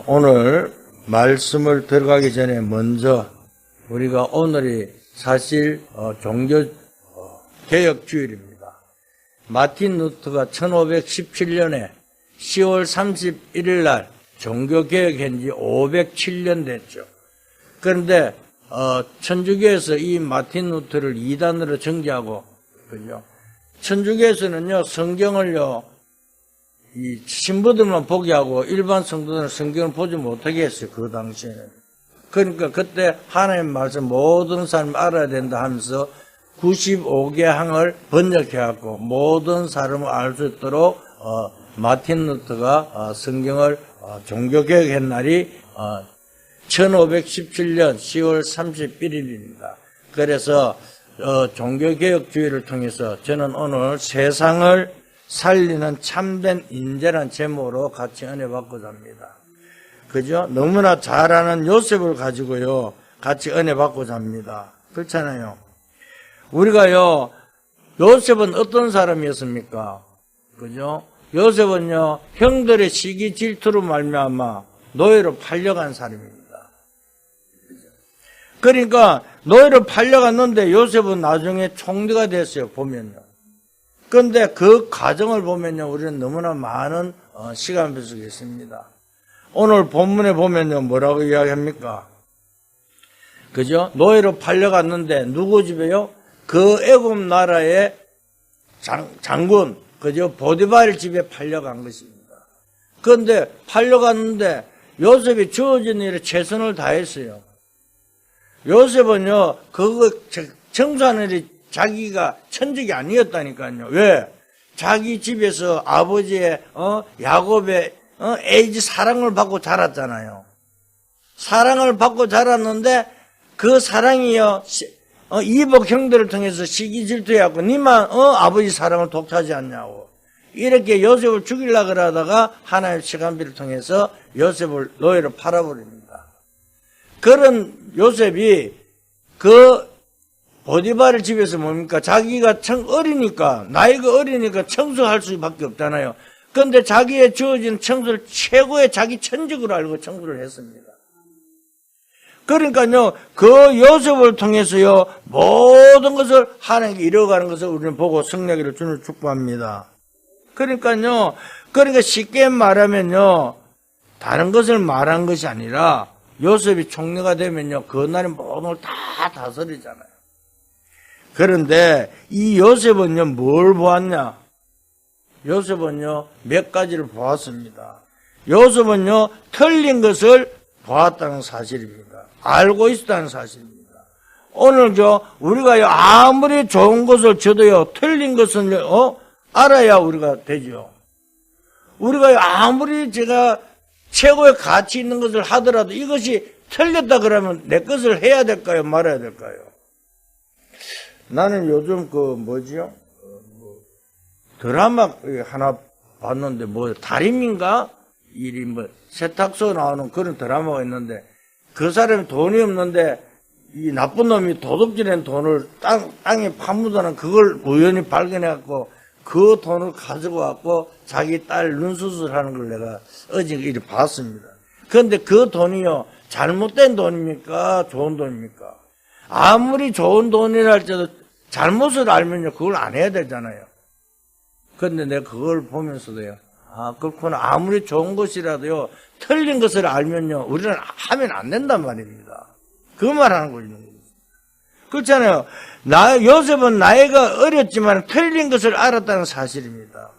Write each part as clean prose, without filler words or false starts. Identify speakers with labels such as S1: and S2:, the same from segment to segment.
S1: 오늘 말씀을 들어가기 전에 먼저 우리가 오늘이 사실 종교 개혁 주일입니다. 마틴 루터가 1517년에 10월 31일 날 종교 개혁한 지 507년 됐죠. 그런데 천주교에서 이 마틴 루터를 이단으로 정죄하고, 그죠? 천주교에서는요 성경을요 이 신부들만 보게 하고 일반 성도들은 성경을 보지 못하게 했어요. 그 당시에는. 그러니까 그때 하나님 말씀 모든 사람이 알아야 된다 하면서 95개 항을 번역해갖고 모든 사람을 알 수 있도록 마틴 루터가 성경을 종교개혁한 날이 1517년 10월 31일입니다. 그래서 종교개혁 주의를 통해서 저는 오늘 세상을 살리는 참된 인재란 제목으로 같이 은혜 받고자 합니다. 그죠? 너무나 잘 아는 요셉을 가지고요 같이 은혜 받고자 합니다. 그렇잖아요. 우리가요 요셉은 어떤 사람이었습니까? 그죠? 요셉은요 형들의 시기 질투로 말미암아 노예로 팔려간 사람입니다. 그러니까 노예로 팔려갔는데 요셉은 나중에 총리가 됐어요. 보면요. 그런데 그 과정을 보면요 우리는 너무나 많은 시간 배속이 있습니다. 오늘 본문에 보면요 뭐라고 이야기합니까? 그죠? 노예로 팔려갔는데 누구 집에요? 그 애굽 나라의 장군, 그죠? 보디발 집에 팔려간 것입니다. 그런데 팔려갔는데 요셉이 주어진 일에 최선을 다했어요. 요셉은요 그거 청소하는 일이 자기가 천직이 아니었다니까요. 왜? 자기 집에서 아버지의 야곱의 에이지 사랑을 받고 자랐잖아요. 사랑을 받고 자랐는데 그 사랑이요 이복 형들을 통해서 시기 질투해갖고 니만 아버지 사랑을 독차지 않냐고 이렇게 요셉을 죽이려고 그러다가 하나님의 시간비를 통해서 요셉을 노예로 팔아버립니다. 그런 요셉이 그 보디발 집에서 뭡니까? 자기가 어리니까, 나이가 어리니까 청소할 수밖에 없잖아요. 그런데 자기의 주어진 청소를 최고의 자기 천직으로 알고 청소를 했습니다. 그러니까요, 그 요셉을 통해서요, 모든 것을 하나님께 이뤄가는 것을 우리는 보고 승리하기를 주님을 축복합니다. 그러니까 쉽게 말하면요, 다른 것을 말한 것이 아니라 요셉이 총리가 되면요, 그날의 모든 걸 다 다스리잖아요. 그런데 이 요셉은요 뭘 보았냐? 요셉은요 몇 가지를 보았습니다. 요셉은요 틀린 것을 보았다는 사실입니다. 알고 있었다는 사실입니다. 오늘 우리가요 아무리 좋은 것을 줘도요 틀린 것은 알아야 우리가 되죠. 우리가요 아무리 제가 최고의 가치 있는 것을 하더라도 이것이 틀렸다 그러면 내 것을 해야 될까요? 말아야 될까요? 나는 요즘 드라마 하나 봤는데 달인인가? 세탁소 나오는 그런 드라마가 있는데 그 사람이 돈이 없는데 이 나쁜 놈이 도둑질한 돈을 땅에 파묻어놓은 그걸 우연히 발견해갖고 그 돈을 가지고 왔고 자기 딸 눈수술하는 걸 내가 어제 이렇게 봤습니다. 그런데 그 돈이요 잘못된 돈입니까? 좋은 돈입니까? 아무리 좋은 돈이라 할지라도 잘못을 알면요, 그걸 안 해야 되잖아요. 그런데 내가 그걸 보면서도요, 그렇구나. 아무리 좋은 것이라도요, 틀린 것을 알면요, 우리는 하면 안 된단 말입니다. 그 말 하는 거죠. 그렇잖아요. 요셉은 나이가 어렸지만 틀린 것을 알았다는 사실입니다.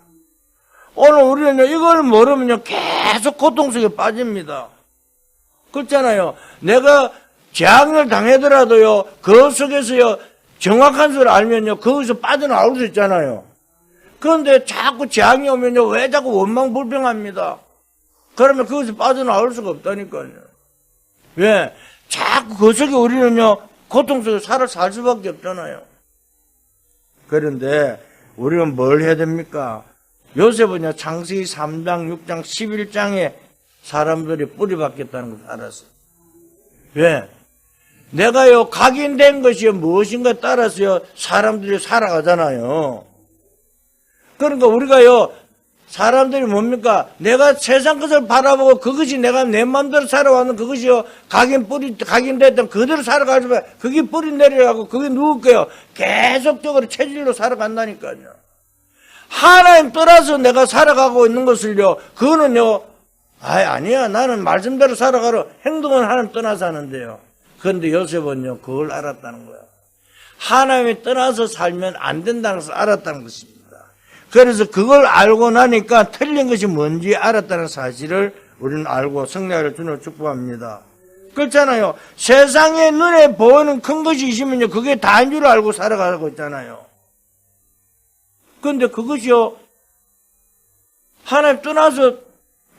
S1: 오늘 우리는요, 이걸 모르면요, 계속 고통 속에 빠집니다. 그렇잖아요. 내가 재앙을 당하더라도요, 그 속에서요, 정확한 수를 알면요, 거기서 빠져나올 수 있잖아요. 그런데 자꾸 재앙이 오면요, 왜 자꾸 원망불평합니다. 그러면 거기서 빠져나올 수가 없다니까요. 왜? 자꾸 그 속에 우리는요, 고통 속에 살 수밖에 없잖아요. 그런데 우리는 뭘 해야 됩니까? 요셉은요, 창세기 3장, 6장, 11장에 사람들이 뿌리박혔다는 것을 알았어요. 왜? 내가요 각인된 것이 무엇인가 따라서요 사람들이 살아가잖아요. 그러니까 우리가요 사람들이 뭡니까? 내가 세상 것을 바라보고 그것이 내가 내 마음대로 살아왔는 그것이요. 각인됐던 그대로 살아가지고 그게 뿌리 내려가고 그게 누울 거예요. 계속적으로 체질로 살아간다니까요. 하나님 떠나서 내가 살아가고 있는 것을요. 그거는요. 아니야. 나는 말씀대로 살아가러 행동은 하나님 떠나서 하는데요. 그런데 요셉은요. 그걸 알았다는 거예요. 하나님이 떠나서 살면 안 된다는 것을 알았다는 것입니다. 그래서 그걸 알고 나니까 틀린 것이 뭔지 알았다는 사실을 우리는 알고 성령을 주는 축복합니다. 그렇잖아요. 세상에 눈에 보이는 큰 것이 있으면요. 그게 다인 줄 알고 살아가고 있잖아요. 그런데 그것이요. 하나님 떠나서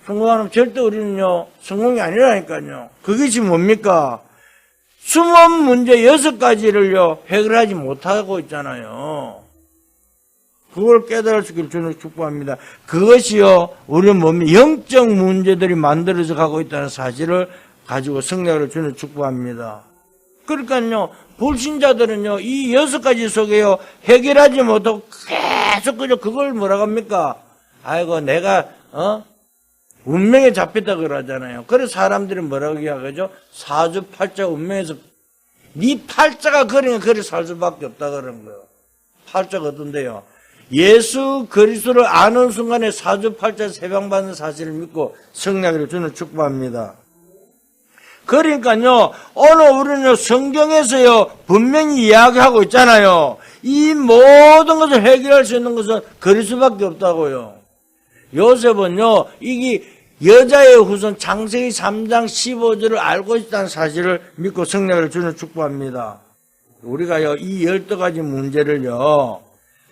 S1: 성공하면 절대 우리는요. 성공이 아니라니까요. 그것이 뭡니까? 숨은 문제 6가지를요. 해결하지 못하고 있잖아요. 그걸 깨달을 수 있기를 주는 축복합니다. 그것이요. 우리 몸에 영적 문제들이 만들어져 가고 있다는 사실을 가지고 성령을 주는 축복합니다. 그러니까요. 불신자들은요. 이 6가지 속에요. 해결하지 못하고 계속 그걸 뭐라고 합니까? 아이고 내가 운명에 잡혔다 그러잖아요. 그래서 사람들이 뭐라고 이야기하죠? 사주팔자 운명에서 네 팔자가 그러니까 그리 살 수밖에 없다 그러는 거예요. 팔자가 어떤데요? 예수 그리스도를 아는 순간에 사주팔자 세방받는 사실을 믿고 성령을 주는 축복합니다. 그러니까요, 오늘 우리는 성경에서요, 분명히 이야기하고 있잖아요. 이 모든 것을 해결할 수 있는 것은 그리스도밖에 없다고요. 요셉은요, 이게 여자의 후손 창세기 3장 15절을 알고 있다는 사실을 믿고 성령을 주는 축복합니다. 우리가요, 이 12가지 문제를요,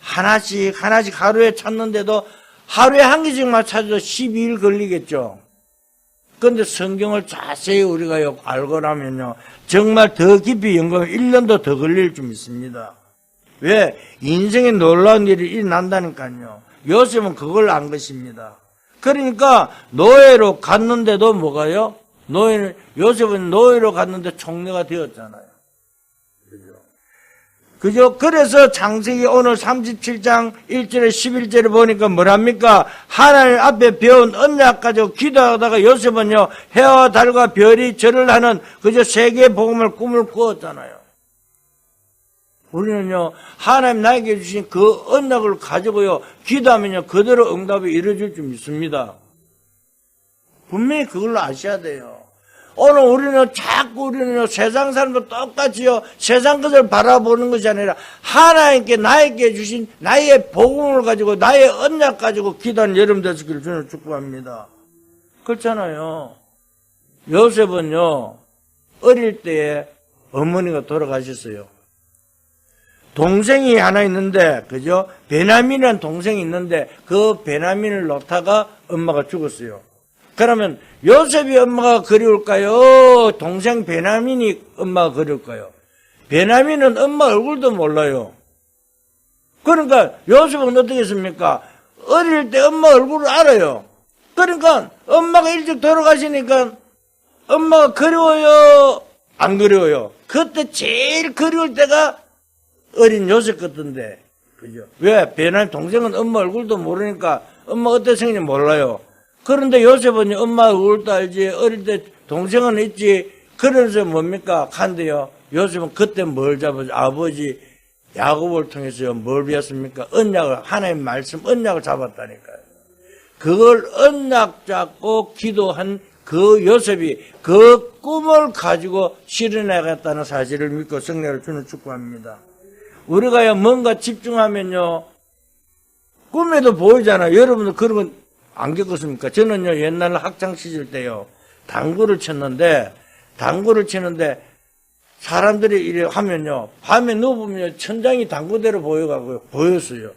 S1: 하나씩 하루에 찾는데도 하루에 한 개씩만 찾아도 12일 걸리겠죠. 그런데 성경을 자세히 우리가요, 알고 나면요, 정말 더 깊이 연구하면 1년도 더 걸릴 줄 믿습니다. 왜? 인생에 놀라운 일이 일어난다니까요. 요셉은 그걸 안 것입니다. 그러니까 노예로 갔는데도 뭐가요? 요셉은 노예로 갔는데 총리가 되었잖아요. 그죠? 그래서 창세기 오늘 37장 1절에 11절에 보니까 뭐랍니까? 하나님 앞에 배운 언약 가지고 기도하다가 요셉은요, 해와 달과 별이 절을 하는 그저 세계의 복음을 꿈을 꾸었잖아요. 우리는요, 하나님 나에게 주신 그 언약을 가지고요, 기도하면요, 그대로 응답이 이루어질 줄 믿습니다. 분명히 그걸로 아셔야 돼요. 오늘 우리는 자꾸 세상 사람도 똑같이요, 세상 것을 바라보는 것이 아니라 하나님께 나에게 주신 나의 복음을 가지고 나의 언약 가지고 기도하는 여러분 되시기를 저는 축복합니다. 그렇잖아요. 요셉은요, 어릴 때에 어머니가 돌아가셨어요. 동생이 하나 있는데, 그죠? 베냐민이라는 동생이 있는데, 그 베냐민을 놓다가 엄마가 죽었어요. 그러면 요셉이 엄마가 그리울까요? 동생 베냐민이 엄마가 그리울까요? 베냐민은 엄마 얼굴도 몰라요. 그러니까 요셉은 어떻게 했습니까? 어릴 때 엄마 얼굴을 알아요. 그러니까 엄마가 일찍 돌아가시니까 엄마가 그리워요? 안 그리워요? 그때 제일 그리울 때가 어린 요셉 같던데, 그죠? 왜? 베냐민 동생은 엄마 얼굴도 모르니까 엄마 어떻게 생긴지 몰라요. 그런데 요셉은 엄마 얼굴도 알지, 어릴 때 동생은 있지. 그래서 뭡니까? 간데요. 요셉은 그때 뭘 잡았죠? 아버지 야곱을 통해서요, 뭘 배웠습니까? 언약을, 하나님 말씀 언약을 잡았다니까요. 그걸 언약 잡고 기도한 그 요셉이 그 꿈을 가지고 실현하겠다는 사실을 믿고 성령을 주는 축복합니다. 우리가요, 뭔가 집중하면요, 꿈에도 보이잖아요. 여러분들 그런 건 안 겪었습니까? 저는요, 옛날 학창시절 때요, 당구를 쳤는데, 사람들이 이래 하면요, 밤에 누워보면 천장이 당구대로 보였어요.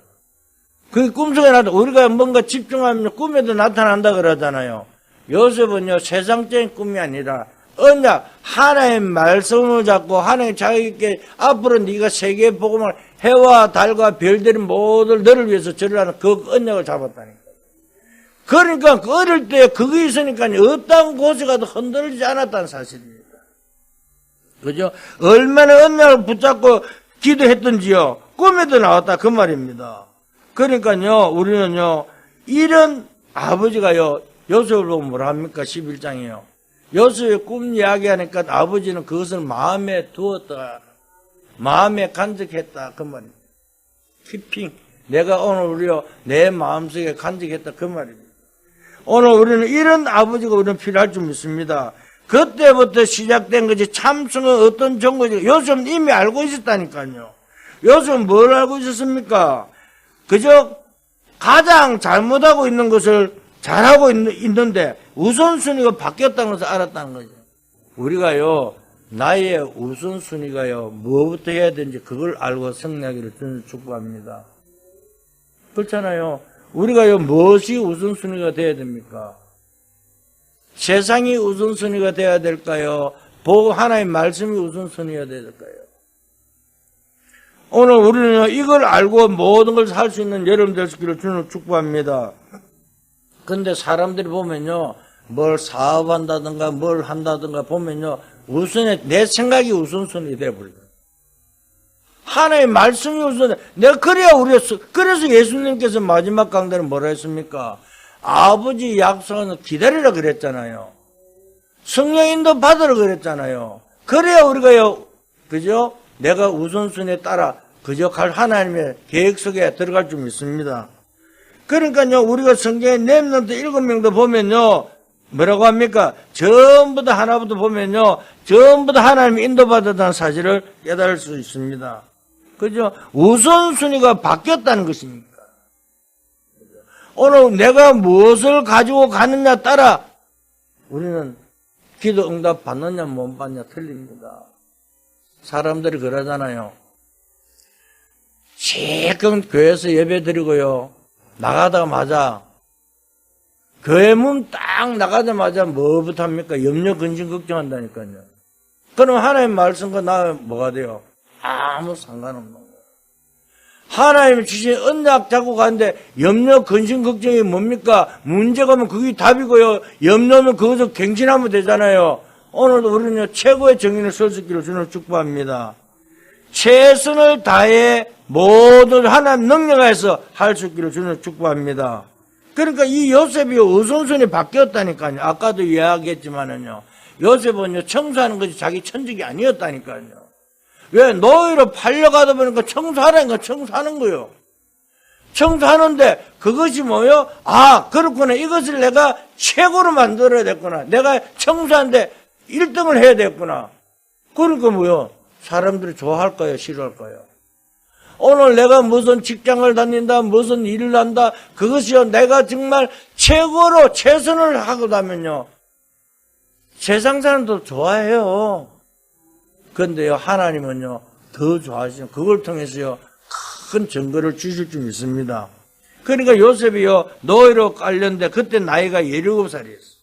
S1: 그게 꿈속에 우리가 뭔가 집중하면 꿈에도 나타난다 그러잖아요. 요셉은요, 세상적인 꿈이 아니라, 언약, 하나님 말씀을 잡고, 하나님 자기께 앞으로 네가 세계의 복음을 해와 달과 별들이 모두 너를 위해서 절을 하는 그 언약을 잡았다니까. 그러니까 어릴 때 그게 있으니까 어떤 곳에 가도 흔들리지 않았다는 사실입니다. 그죠? 얼마나 언약을 붙잡고 기도했던지요, 꿈에도 나왔다 그 말입니다. 그러니까요, 우리는요, 이런 아버지가요, 요셉을 보고 뭐라 합니까? 11장이요. 요셉의 꿈 이야기하니까 아버지는 그것을 마음에 두었다. 마음에 간직했다. 그 말입니다. 키핑. 내가 오늘 우리요, 내 마음속에 간직했다. 그 말입니다. 오늘 우리는 이런 아버지가 우리는 필요할 줄 믿습니다. 그때부터 시작된 것이 참성은 어떤 정거지. 요셉은 이미 알고 있었다니까요. 요셉은 뭘 알고 있었습니까? 그저 가장 잘못하고 있는 것을 잘하고 있는데 우선순위가 바뀌었다는 것을 알았다는 거죠. 우리가요, 나의 우선순위가요, 뭐부터 해야 되는지 그걸 알고 승리하기를 저는 축복합니다. 그렇잖아요. 우리가요, 무엇이 우선순위가 돼야 됩니까? 세상이 우선순위가 돼야 될까요? 하나님의 말씀이 우선순위가 돼야 될까요? 오늘 우리는 이걸 알고 모든 걸 살 수 있는 여러분 되시기를 주는 축복합니다. 근데 사람들이 보면요, 뭘 사업한다든가 뭘 한다든가 보면요, 내 생각이 우선순위 돼버려요. 하나님의 말씀이 우선, 내가 그래서 예수님께서 마지막 강단에 뭐라 했습니까? 아버지 약속은 기다리라 그랬잖아요. 성령인도 받으라 그랬잖아요. 그래야 우리가요, 그죠? 내가 우선순위에 따라 그저 갈 하나님의 계획 속에 들어갈 줄 믿습니다. 그러니까요, 우리가 성경에 렘넌트 7명도 보면요, 뭐라고 합니까? 전부 다 하나부터 보면요, 전부 다 하나님이 인도받았다는 사실을 깨달을 수 있습니다. 그죠? 우선순위가 바뀌었다는 것입니다. 오늘 내가 무엇을 가지고 가느냐 따라 우리는 기도 응답 받느냐 못 받느냐 틀립니다. 사람들이 그러잖아요. 지금 교회에서 예배 드리고요, 나가다가 맞아 교회 문 딱 나가자마자 뭐부터 합니까? 염려 근심 걱정한다니까요. 그럼 하나님 말씀과 나 뭐가 돼요? 아무 상관없는 거예요. 하나님이 주신 언약 잡고 가는데 염려 근심 걱정이 뭡니까? 문제가 오면 그게 답이고요, 염려면 그것을 갱신하면 되잖아요. 오늘도 우리는 최고의 정인을 설 수 있기를 주는 축복합니다. 최선을 다해 모든 하나님 능력에서 할 수 있기를 주는 축복합니다. 그러니까 이 요셉이 우선순위 바뀌었다니까요. 아까도 이야기했지만은요, 요셉은요, 청소하는 것이 자기 천직이 아니었다니까요. 왜? 노예로 팔려가다 보니까 청소하라니까 청소하는 거예요. 청소하는데 그것이 뭐예요? 아, 그렇구나. 이것을 내가 최고로 만들어야 됐구나. 내가 청소하는데 1등을 해야 됐구나. 그러니까 뭐예요? 사람들이 좋아할까요? 싫어할까요? 오늘 내가 무슨 직장을 다닌다, 무슨 일을 한다, 그것이요, 내가 정말 최고로 최선을 하고 나면요, 세상 사람도 좋아해요. 그런데요, 하나님은요, 더 좋아하시죠. 그걸 통해서요, 큰 증거를 주실 줄 믿습니다. 그러니까 요셉이요, 노예로 깔렸는데 그때 나이가 17살이었어요.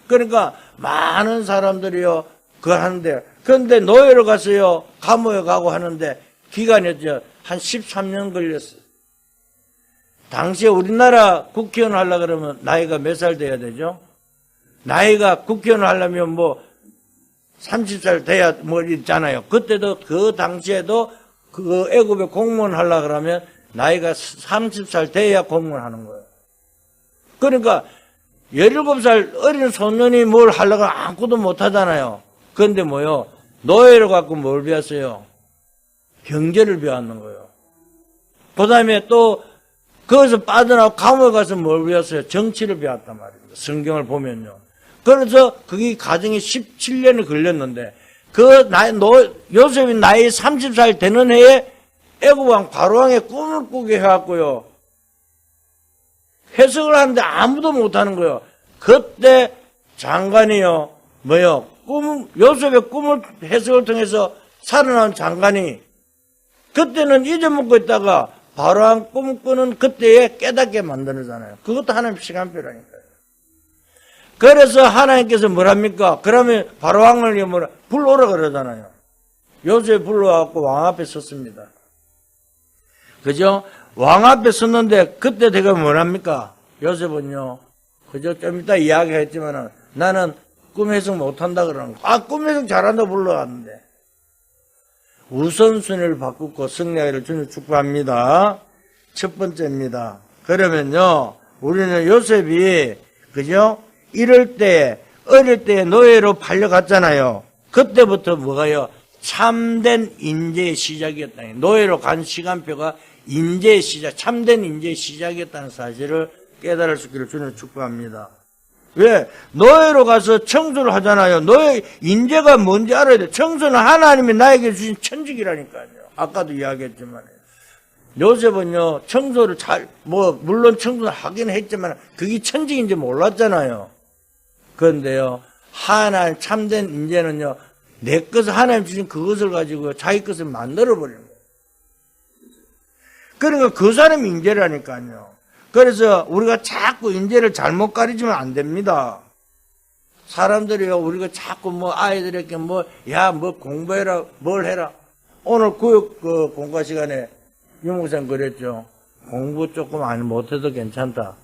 S1: 그러니까 많은 사람들이요, 그걸 하는데, 그런데 노예로 가서요, 감옥에 가고 하는데 기간이었죠. 한 13년 걸렸어요. 당시에 우리나라 국회의원 하려고 그러면 나이가 몇 살 돼야 되죠? 나이가 국회의원 하려면 뭐 30살 돼야 뭐 있잖아요. 그때도 그 당시에도 그 애국의 공무원 하려고 그러면 나이가 30살 돼야 공무원 하는 거예요. 그러니까 17살 어린 소년이 뭘 하려고 아무것도 못 하잖아요. 그런데 뭐요? 노예를 갖고 뭘 배웠어요? 경제를 배웠는 거예요. 그 다음에 또 거기서 빠져나오고 감옥에 가서 뭘 배웠어요? 정치를 배웠단 말입니다. 성경을 보면요. 그래서 그게 가정이 17년이 걸렸는데 요셉이 나이 30살 되는 해에 애국왕 바로왕의 꿈을 꾸게 해갖고요, 해석을 하는데 아무도 못하는 거예요. 그때 장관이요, 요셉의 꿈을 해석을 통해서 살아난 장관이 그때는 잊어먹고 있다가 바로왕 꿈을 꾸는 그때에 깨닫게 만들잖아요. 그것도 하나님 시간표라니까요. 그래서 하나님께서 뭐랍니까? 그러면 바로왕을 불러오라 그러잖아요. 요셉 불러와갖고 왕 앞에 섰습니다. 그죠? 왕 앞에 섰는데 그때 제가 뭐랍니까? 요셉은요, 그죠? 좀 이따 이야기했지만은 나는 꿈 해석 못한다 그러는 거. 아, 꿈 해석 잘한다 불러왔는데. 우선순위를 바꾸고 승리하기를 주님 축복합니다. 첫 번째입니다. 그러면요, 우리는 요셉이, 그죠? 이럴 때, 어릴 때 노예로 팔려갔잖아요. 그때부터 뭐가요? 참된 인재의 시작이었다. 노예로 간 시간표가 인재의 시작, 참된 인재의 시작이었다는 사실을 깨달을 수 있기를 주님 축복합니다. 왜? 노예로 가서 청소를 하잖아요. 노예, 인재가 뭔지 알아야 돼. 청소는 하나님이 나에게 주신 천직이라니까요. 아까도 이야기했지만. 요셉은요, 청소를 물론 청소를 하긴 했지만, 그게 천직인지 몰랐잖아요. 그런데요, 하나님 참된 인재는요, 내 것을 하나님 주신 그것을 가지고 자기 것을 만들어버리는 거예요. 그러니까 그 사람이 인재라니까요. 그래서 우리가 자꾸 인재를 잘못 가르치면 안 됩니다. 사람들이요, 우리가 자꾸 아이들에게 공부해라, 뭘 해라. 오늘 교육 공과 시간에 유목사님 그랬죠. 공부 조금 못해도 괜찮다.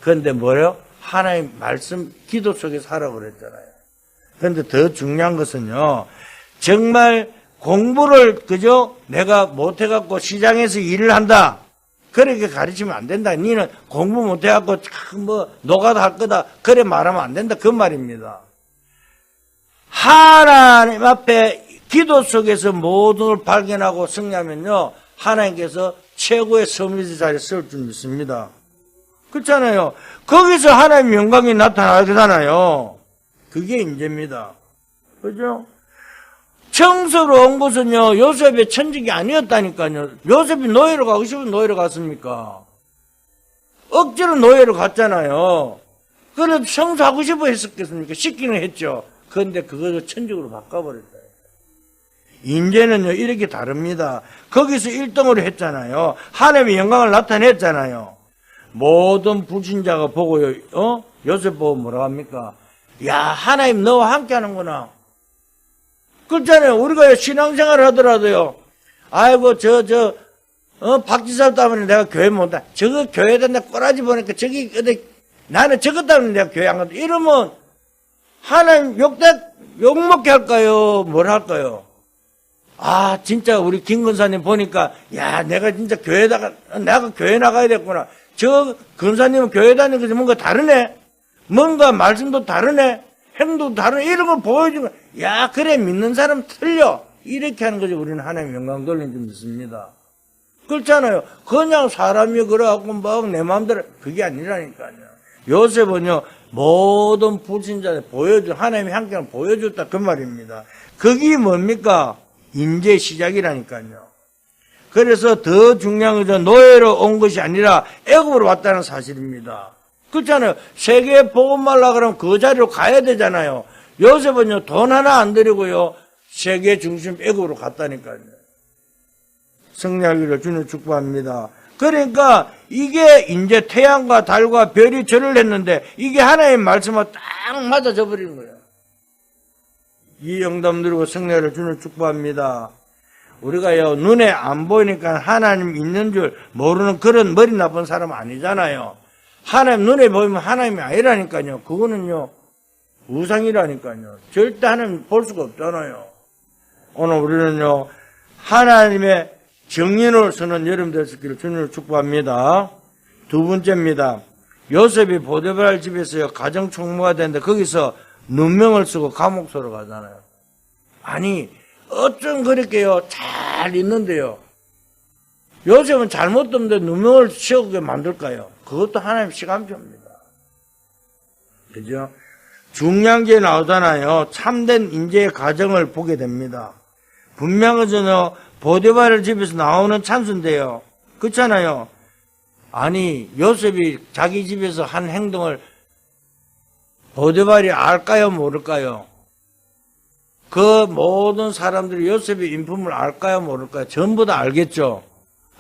S1: 그런데 뭐요? 하나님 말씀, 기도 속에 살아 그랬잖아요. 그런데 더 중요한 것은요, 정말 공부를 그저 내가 못해갖고 시장에서 일을 한다. 그렇게 가르치면 안 된다. 니는 공부 못해갖고 노가다 할 거다. 그래 말하면 안 된다. 그 말입니다. 하나님 앞에 기도 속에서 모든 걸 발견하고 승리하면요, 하나님께서 최고의 서밋의 자리에 설 줄 믿습니다. 그렇잖아요. 거기서 하나님의 영광이 나타나잖아요. 그게 인재입니다. 그죠? 청소로 온 것은요, 요셉의 천직이 아니었다니까요. 요셉이 노예로 가고 싶으면 노예로 갔습니까? 억지로 노예로 갔잖아요. 그래도 청소하고 싶어 했었겠습니까? 시키는 했죠. 그런데 그것을 천직으로 바꿔버렸다. 인재는요, 이렇게 다릅니다. 거기서 1등으로 했잖아요. 하나님의 영광을 나타냈잖아요. 모든 불신자가 보고요, 요셉 보고 뭐라고 합니까? 야, 하나님 너와 함께 하는구나. 그렇잖아요. 우리가 신앙생활을 하더라도요, 아이고, 박지사 때문에 내가 교회 못 가. 저거 교회에다 내가 꼬라지 보니까 나는 저것 때문에 내가 교회 안 간다. 이러면 하나님 욕먹게 할까요? 뭘 할까요? 아, 진짜 우리 김 근사님 보니까, 야, 내가 진짜 내가 교회 나가야 됐구나. 저 근사님은 교회 다니는 것이 뭔가 다르네? 뭔가 말씀도 다르네? 행동도 다르네? 이런 걸 보여주는 거야. 야, 그래, 믿는 사람 틀려. 이렇게 하는 거죠. 우리는 하나님 영광 돌리는 줄 믿습니다. 그렇잖아요. 그냥 사람이 그래갖고 내 마음대로, 그게 아니라니까요. 요셉은요, 모든 불신자들 하나님이 함께 보여줬다. 그 말입니다. 그게 뭡니까? 인재의 시작이라니까요. 그래서 더 중요한 것은 노예로 온 것이 아니라 애굽으로 왔다는 사실입니다. 그렇잖아요. 세계에 복음만 하려고 그러면 그 자리로 가야 되잖아요. 요셉은요, 돈 하나 안 들이고요, 세계 중심 애굽으로 갔다니까요. 승리하기를 주님 축복합니다. 그러니까 이게 이제 태양과 달과 별이 절을 했는데 이게 하나님의 말씀과 딱 맞아져 버리는 거예요. 이 영담 누리고 승리를 주님 축복합니다. 우리가요, 눈에 안 보이니까 하나님 있는 줄 모르는 그런 머리 나쁜 사람 아니잖아요. 하나님 눈에 보이면 하나님이 아니라니까요. 그거는요, 우상이라니까요. 절대 하나님 볼 수가 없잖아요. 오늘 우리는요, 하나님의 정인을 쓰는 여러분 되시기를 주님을 축복합니다. 두 번째입니다. 요셉이 보디발 집에서요, 가정총무가 되는데 거기서 누명을 쓰고 감옥소로 가잖아요. 아니, 어쩜 그렇게요, 잘 있는데요, 요셉은 잘못도 없는데 누명을 씌우게 만들까요? 그것도 하나님 시간표입니다. 그죠? 중요한 게 나오잖아요. 참된 인재의 가정을 보게 됩니다. 분명하잖아요. 보디발 집에서 나오는 찬수인데요. 그렇잖아요. 아니, 요셉이 자기 집에서 한 행동을 보디발이 알까요, 모를까요? 그 모든 사람들이 요셉의 인품을 알까요, 모를까요? 전부 다 알겠죠.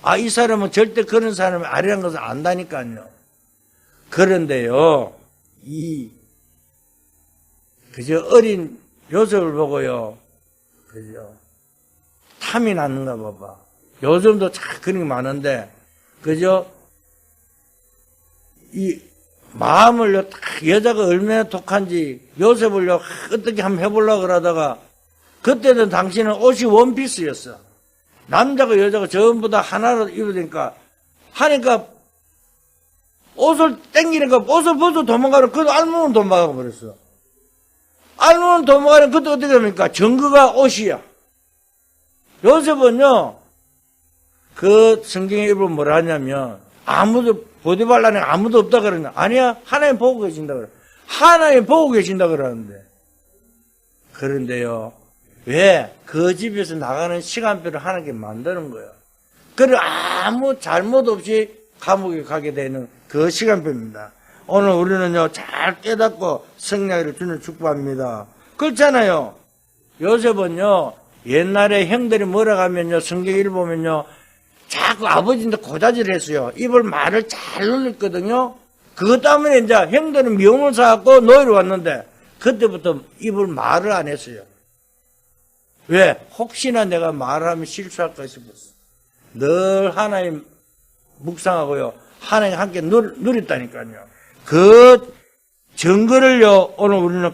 S1: 아, 이 사람은 절대 그런 사람이 아니라는 것을 안다니까요. 그런데요, 그저 어린 요셉을 보고요, 그죠? 탐이 났는가 봐봐. 요즘도 참 그런 게 많은데, 그죠? 이 마음을요, 딱 여자가 얼마나 독한지 요셉을요, 어떻게 한번 해보려고 그러다가, 그때는 당신은 옷이 원피스였어. 남자가 여자가 전부 다 하나로 입으니까, 옷을 땡기니까 옷을 벗어 도망가면 그것도 알몸은 도망가 버렸어. 알몸은 도망가면 그것도 어떻게 됩니까? 증거가 옷이야. 요셉은요, 그 성경의 일부 뭐라 하냐면, 아무도, 보디발라는 아무도 없다 그러냐. 아니야, 하나님 보고 계신다 그래. 하나님 보고 계신다 그러는데. 그런데요, 왜? 그 집에서 나가는 시간표를 하나님께 만드는 거예요. 그래, 아무 잘못 없이 감옥에 가게 되는 그 시간표입니다. 오늘 우리는요, 잘 깨닫고 승리하기를 주님 축복합니다. 그렇잖아요. 요셉은요, 옛날에 형들이 뭐라고 하면요, 성경을 보면요, 자꾸 아버지한테 고자질을 했어요. 입을 말을 잘 놀렸거든요. 그것 때문에 이제 형들은 미움을 사갖고 노예로 왔는데, 그때부터 입을 말을 안 했어요. 왜? 혹시나 내가 말하면 실수할까 싶었어. 늘 하나님 묵상하고요, 하나님 함께 누렸다니까요. 그 증거를요, 오늘 우리는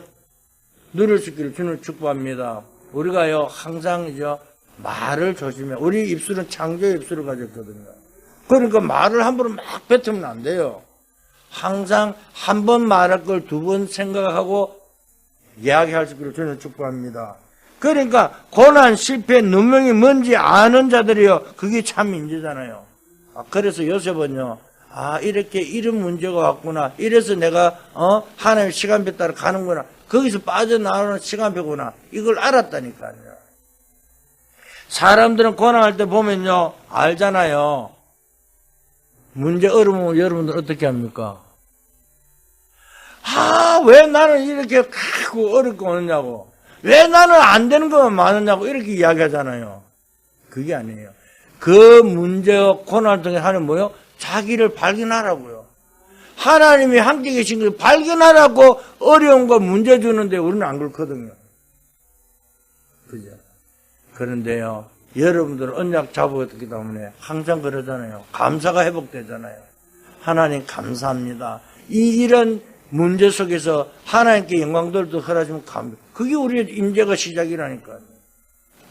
S1: 누릴 수 있기를 주님 축복합니다. 우리가요, 항상이죠, 말을 조심해. 우리 입술은 창조의 입술을 가졌거든요. 그러니까 말을 함부로 막 뱉으면 안 돼요. 항상 한 번 말할 걸 두 번 생각하고 이야기할 수 있기를 주님 축복합니다. 그러니까 고난, 실패, 누명이 뭔지 아는 자들이요, 그게 참 인재잖아요. 그래서 요셉은요, 이렇게 이런 문제가 왔구나. 이래서 내가 하나님의 시간표 따라 가는구나. 거기서 빠져나오는 시간표구나. 이걸 알았다니까요. 사람들은 고난할 때 보면요, 알잖아요. 문제 어려우면 여러분들 어떻게 합니까? 왜 나는 이렇게 크고 어렵고 오느냐고. 왜 나는 안 되는 것만 많으냐고 이렇게 이야기하잖아요. 그게 아니에요. 그 문제와 고난을 통해 하는 뭐요? 자기를 발견하라고요. 하나님이 함께 계신 걸 발견하라고 어려움과 문제 주는데 우리는 안 그렇거든요. 그죠? 그런데요, 여러분들은 언약 잡았기 때문에 항상 그러잖아요. 감사가 회복되잖아요. 하나님 감사합니다. 이런 문제 속에서 하나님께 영광들도 허락하시면 그게 우리의 임재가 시작이라니까요.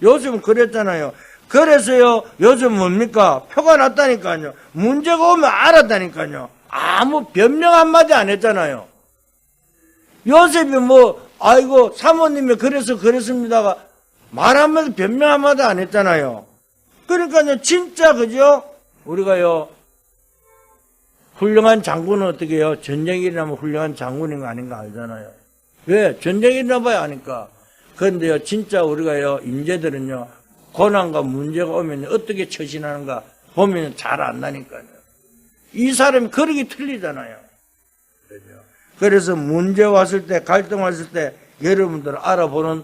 S1: 요즘은 그랬잖아요. 그래서요, 요즘 뭡니까? 표가 났다니까요. 문제가 오면 알았다니까요. 아무 변명 한마디 안 했잖아요. 요셉이 아이고, 사모님이 그래서 그랬습니다가 말 한마디 변명 한마디 안 했잖아요. 그러니까요, 진짜, 그죠? 우리가요, 훌륭한 장군은 어떻게 해요? 전쟁이 일어나면 훌륭한 장군인 거 아닌가 알잖아요. 왜? 전쟁이 일어나봐야 아니까. 그런데요, 진짜 우리가요, 인재들은요, 고난과 문제가 오면 어떻게 처신하는가 보면 잘 안다니까요. 이 사람이 그러기 틀리잖아요. 그죠? 그래서 문제 왔을 때, 갈등 왔을 때 여러분들 알아보는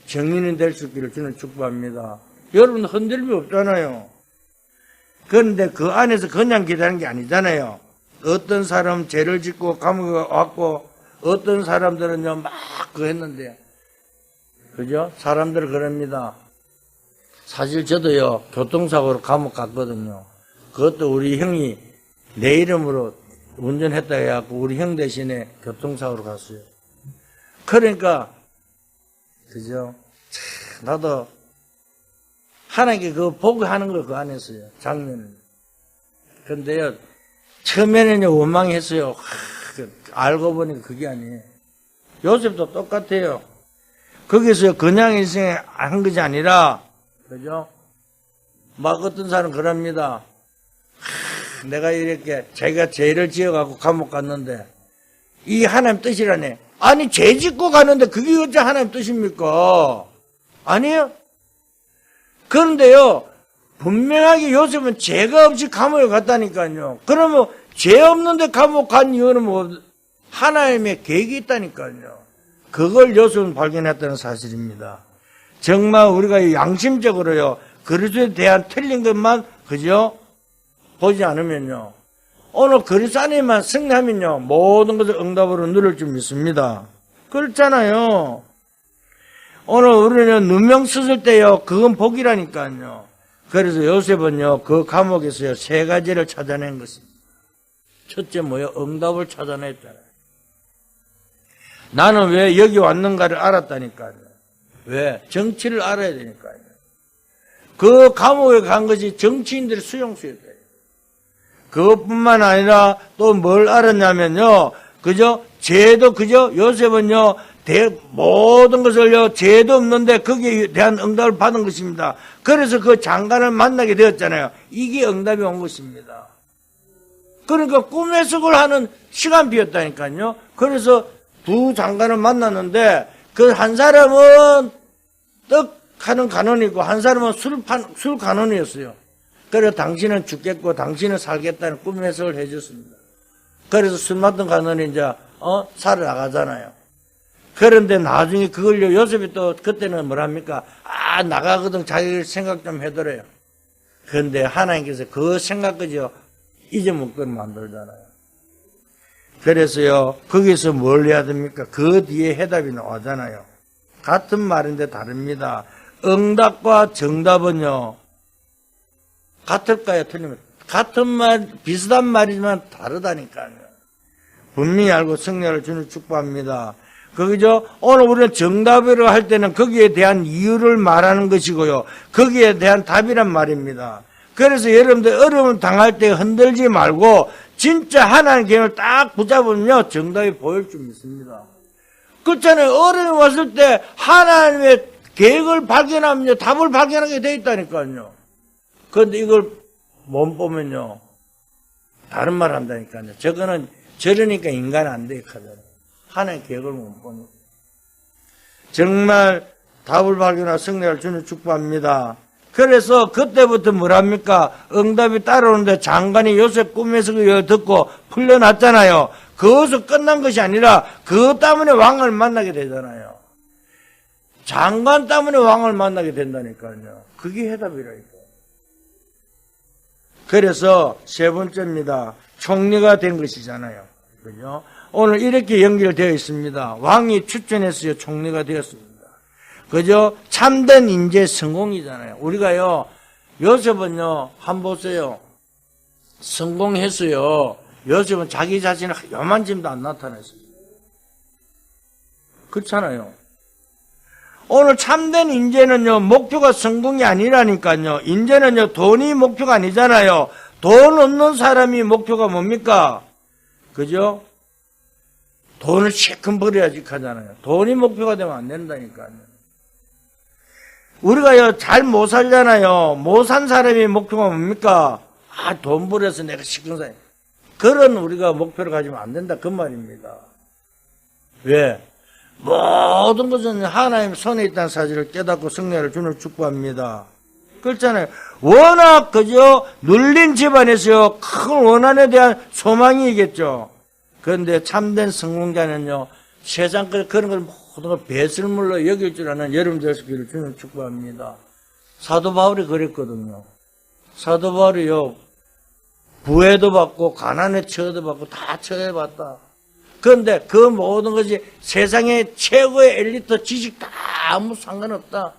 S1: 정인이 될 수 있기를 주는 축복합니다. 여러분 흔들림이 없잖아요. 그런데 그 안에서 그냥 기다리는 게 아니잖아요. 어떤 사람 죄를 짓고 감옥에 왔고 어떤 사람들은요 막 했는데, 그죠? 사람들 그럽니다. 사실 저도요 교통사고로 감옥 갔거든요. 그것도 우리 형이 내 이름으로 운전했다 해갖고 우리 형 대신에 교통사고로 갔어요. 그러니까 그죠? 나도 하나님께 그거 보고 하는 거 그 안에서요, 장면을. 그런데요, 처음에는요, 원망했어요. 알고 보니까 그게 아니에요. 요셉도 똑같아요. 거기서 그냥 인생에 한 것이 아니라, 그죠? 막 어떤 사람은 그럽니다. 내가 이렇게 자기가 죄를 지어갖고 감옥 갔는데, 이 하나님 뜻이라네. 아니, 죄 짓고 가는데 그게 어째 하나님 뜻입니까? 아니에요? 그런데요, 분명하게 요셉은 죄가 없이 감옥에 갔다니까요. 그러면 죄 없는데 감옥 간 이유는 하나님의 계획이 있다니까요. 그걸 요셉은 발견했다는 사실입니다. 정말 우리가 양심적으로요, 그리스도에 대한 틀린 것만, 그죠? 보지 않으면요, 오늘 그리스도 안에만 승리하면요, 모든 것을 응답으로 누릴 줄 믿습니다. 그렇잖아요. 오늘 우리는 누명 쓰을 때요, 그건 복이라니까요. 그래서 요셉은요, 그 감옥에서요, 세 가지를 찾아낸 것입니다. 첫째 뭐요? 응답을 찾아냈잖아요. 나는 왜 여기 왔는가를 알았다니까요. 왜? 정치를 알아야 되니까요. 그 감옥에 간 것이 정치인들의 수용소였어요. 그것뿐만 아니라 또 뭘 알았냐면요. 그죠? 죄도, 그죠? 요셉은요, 모든 것을요, 죄도 없는데 거기에 대한 응답을 받은 것입니다. 그래서 그 장관을 만나게 되었잖아요. 이게 응답이 온 것입니다. 그러니까 꿈 해석을 하는 시간 비었다니까요. 그래서 두 장관을 만났는데 그 한 사람은 떡 하는 간원이고 한 사람은 술 간원이었어요. 그래서 당신은 죽겠고 당신은 살겠다는 꿈 해석을 해줬습니다. 그래서 술 맡은 간원이 이제 살아나가잖아요. 그런데 나중에 그걸요, 요셉이 또 그때는 뭐랍니까? 나가거든 자기 생각 좀 해더래요. 그런데 하나님께서 그 생각까지요 잊어먹게 만들잖아요. 그래서요, 거기서 뭘 해야 됩니까? 그 뒤에 해답이 나오잖아요. 같은 말인데 다릅니다. 응답과 정답은요, 같을까요? 틀리면? 같은 말, 비슷한 말이지만 다르다니까요. 분명히 알고 승리를 주는 축복합니다. 그죠? 오늘 우리는 정답을 할 때는 거기에 대한 이유를 말하는 것이고요. 거기에 대한 답이란 말입니다. 그래서 여러분들 어려움 당할 때 흔들지 말고 진짜 하나님의 계획을 딱 붙잡으면요 정답이 보일 줄 믿습니다. 그렇잖아요. 어려움이 왔을 때 하나님의 계획을 발견하면요 답을 발견하게 돼 있다니까요. 그런데 이걸 못 보면요 다른 말 한다니까요. 저러니까 인간은 안 돼 하잖아요. 하나님의 계획을 못 보니까. 정말 답을 발견하고 승리를 주는 축복합니다. 그래서 그때부터 뭐랍니까? 응답이 따라오는데 장관이 요셉 꿈에서 듣고 풀려났잖아요. 그것은 끝난 것이 아니라 그것 때문에 왕을 만나게 되잖아요. 장관 때문에 왕을 만나게 된다니까요. 그게 해답이라니까. 그래서 세 번째입니다. 총리가 된 것이잖아요. 그죠? 오늘 이렇게 연결되어 있습니다. 왕이 추천했어요. 총리가 되었습니다. 그죠? 참된 인재 성공이잖아요. 우리가요, 요셉은요, 한번 보세요. 성공했어요. 요셉은 자기 자신을 요만큼도 안 나타냈어요. 그렇잖아요. 오늘 참된 인재는요, 목표가 성공이 아니라니까요. 인재는요, 돈이 목표가 아니잖아요. 돈 없는 사람이 목표가 뭡니까? 그죠? 돈을 실컷 벌어야지 하잖아요. 돈이 목표가 되면 안 된다니까요. 우리가요, 잘 못 살잖아요. 못 산 사람이 목표가 뭡니까? 돈 벌어서 내가 실컷 살. 그런 우리가 목표를 가지면 안 된다. 그 말입니다. 왜? 모든 것은 하나님 손에 있다는 사실을 깨닫고 승리를 주는 축복합니다. 그렇잖아요. 워낙, 그죠? 눌린 집안에서요, 큰 원한에 대한 소망이겠죠. 그런데 참된 성공자는요, 세상 그런 걸 모든 걸 배설물로 여길 줄 아는 여러분들 길을 주는 축복합니다. 사도 바울이 그랬거든요. 사도 바울이요, 부해도 받고, 가난에 처해도 받고, 다 처해봤다. 그런데 그 모든 것이 세상의 최고의 엘리트 지식 다 아무 상관없다.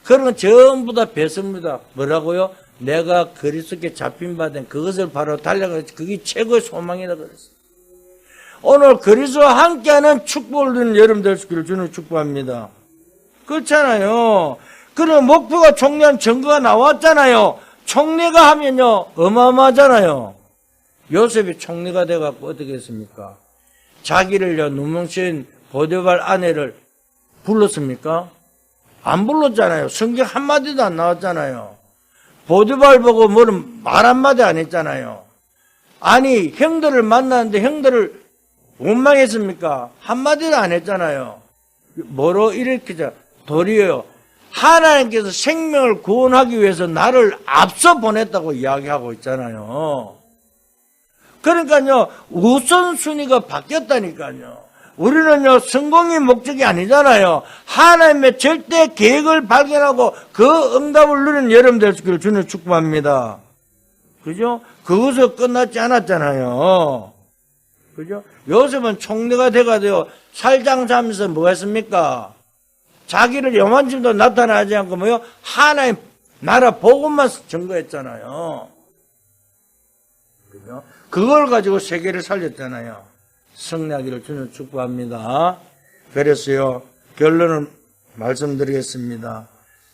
S1: 그런 건 전부 다 배설물이다. 뭐라고요? 내가 그리스도께 잡힌 바 된 그것을 바로 달려가서 그게 최고의 소망이다 그랬어요. 오늘 그리스도와 함께하는 축복을 누리는 여러분들 길을 주는 축복합니다. 그렇잖아요. 그런 목표가 총리한 증거가 나왔잖아요. 총리가 하면요 어마어마하잖아요. 요셉이 총리가 돼갖고 어떻게 했습니까? 자기를요 누명씌인 보디발 아내를 불렀습니까? 안 불렀잖아요. 성경 한마디도 안 나왔잖아요. 보디발 보고 말 한마디 안 했잖아요. 아니 형들을 만났는데 형들을 원망했습니까? 한마디도 안 했잖아요. 뭐로 일으키자? 도리어요. 하나님께서 생명을 구원하기 위해서 나를 앞서 보냈다고 이야기하고 있잖아요. 그러니까요, 우선순위가 바뀌었다니까요. 우리는요, 성공이 목적이 아니잖아요. 하나님의 절대 계획을 발견하고 그 응답을 누리는 여러분들 되기를 주는 축복합니다. 그죠? 그것을 끝났지 않았잖아요. 그죠? 요셉은 총리가 돼가지고 살장사하면서 뭐 했습니까? 자기를 요만큼도 나타나지 않고 뭐요? 하나님 나라 복음만 증거했잖아요. 그죠? 그걸 가지고 세계를 살렸잖아요. 승리하기를 주는 축복합니다. 그래서요, 결론을 말씀드리겠습니다.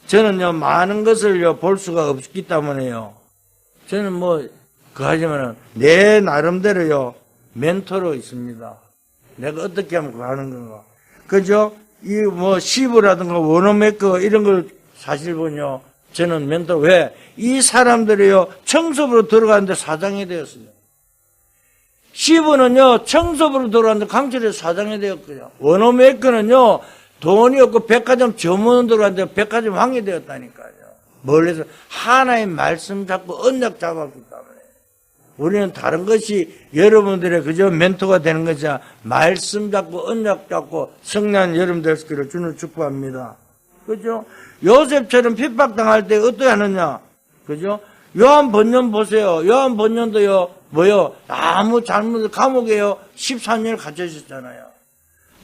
S1: 저는요, 많은 것을요, 볼 수가 없기 때문에요. 저는 하지만은 내 나름대로요 멘토로 있습니다. 내가 어떻게 하면 그거 하는 건가. 그죠? 이 뭐 시브라든가 워너메이커 이런 걸 사실 보면요 저는 멘토. 왜? 이 사람들이요 청소부로 들어가는데 사장이 되었어요. 시브는요 청소부로 들어가는데 강철에서 사장이 되었고요. 워너메이커는요 돈이 없고 백화점 점원으로 들어갔는데 백화점 왕이 되었다니까요. 멀리서 하나의 말씀 잡고 언약 잡았기 때문에 우리는 다른 것이 여러분들의 그저 멘토가 되는 것이 아니라 말씀 잡고 언약 잡고 성난 여러분 될 수 있기를 주는 축복합니다. 그죠? 요셉처럼 핍박당할 때 어떻게 하느냐? 그죠? 요한 번년 보세요. 요한 번년도요 뭐요? 아무 잘못을 감옥에요 14년을 갇혀 있었잖아요.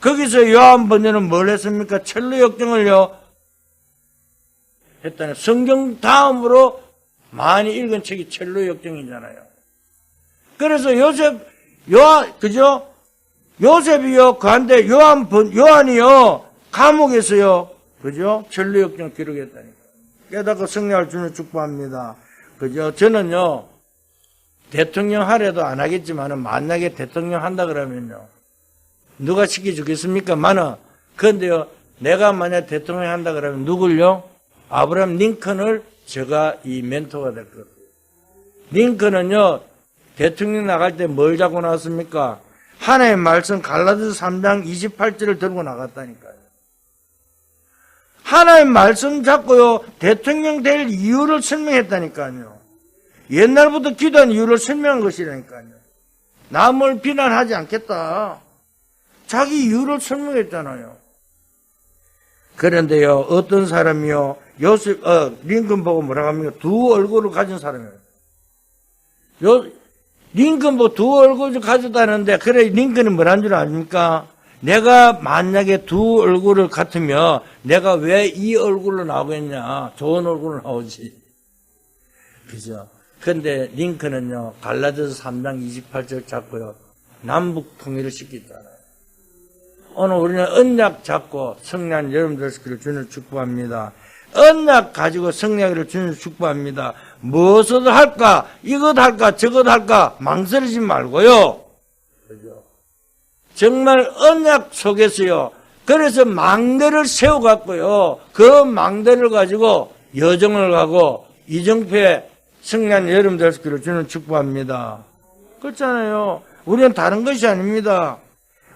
S1: 거기서 요한 번년은 뭘 했습니까? 첼로 역정을요 했다는 성경 다음으로 많이 읽은 책이 첼로 역정이잖아요. 그래서 그죠? 요셉이요, 그한테 요한이요, 감옥에서요, 그죠? 첼로 역정 기록했다니까. 깨닫고 승리할 주는 축복합니다. 그죠? 저는요, 대통령 하려도 안 하겠지만은, 만약에 대통령 한다 그러면요, 누가 시켜주겠습니까? 그런데요, 내가 만약 대통령 한다 그러면 누굴요? 아브라함 링컨을 제가 이 멘토가 될 것 같아요. 링컨은요, 대통령 나갈 때 뭘 잡고 나왔습니까? 하나의 말씀 갈라디아서 3장 28절을 들고 나갔다니까요. 하나의 말씀 잡고요, 대통령 될 이유를 설명했다니까요. 옛날부터 기도한 이유를 설명한 것이라니까요. 남을 비난하지 않겠다. 자기 이유를 설명했잖아요. 그런데요, 어떤 사람이요, 링컨 보고 뭐라고 합니까? 두 얼굴을 가진 사람이에요. 링컨 보고 두 얼굴을 가졌다는데, 그래, 링컨이 뭐란 줄 아십니까? 내가 만약에 두 얼굴을 같으면, 내가 왜 이 얼굴로 나오겠냐? 좋은 얼굴로 나오지. 그죠? 근데 링컨은요, 갈라디아서 3장 28절 잡고요, 남북 통일을 시켰잖아요. 오늘 우리는 언약 잡고 승리한 여러분들 되시기를 주님 축복합니다. 언약 가지고 승리하기를 주님 축복합니다. 무엇을 할까? 이것 할까? 저것 할까? 망설이지 말고요. 그죠? 정말 언약 속에서요. 그래서 망대를 세워갖고요. 그 망대를 가지고 여정을 가고 이정표에 승리한 여러분들 되시기를 주님 축복합니다. 그렇잖아요. 우리는 다른 것이 아닙니다.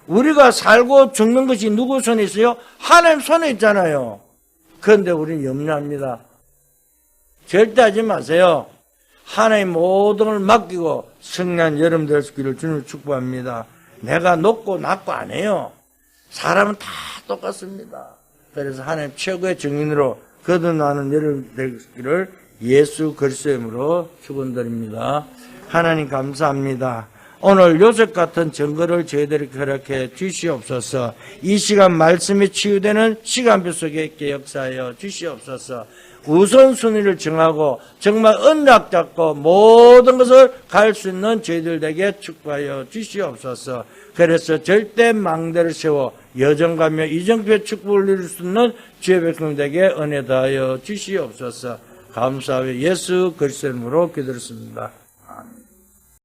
S1: 우리가 살고 죽는 것이 누구 손에 있어요? 하나님 손에 있잖아요. 그런데 우리는 염려합니다. 절대 하지 마세요. 하나님 모든 걸 맡기고 승리한 여러분 되시기를 주님 축복합니다. 내가 높고 낮고 안 해요. 사람은 다 똑같습니다. 그래서 하나님 최고의 증인으로 거듭나는 여러분 되시기를 예수 그리스도의 이름으로 축원드립니다. 하나님 감사합니다. 오늘 요셉 같은 증거를 저희들에게 허락해 주시옵소서. 이 시간 말씀이 치유되는 시간표 속에 있게 역사하여 주시옵소서. 우선순위를 정하고 정말 언약 잡고 모든 것을 갈 수 있는 저희들에게 축복하여 주시옵소서. 그래서 절대 망대를 세워 여정가며 이정표의 축복을 누릴 수 있는 주의 백성들에게 은혜 다하여 주시옵소서. 감사하여 예수 그리스도 이름으로 기도했습니다.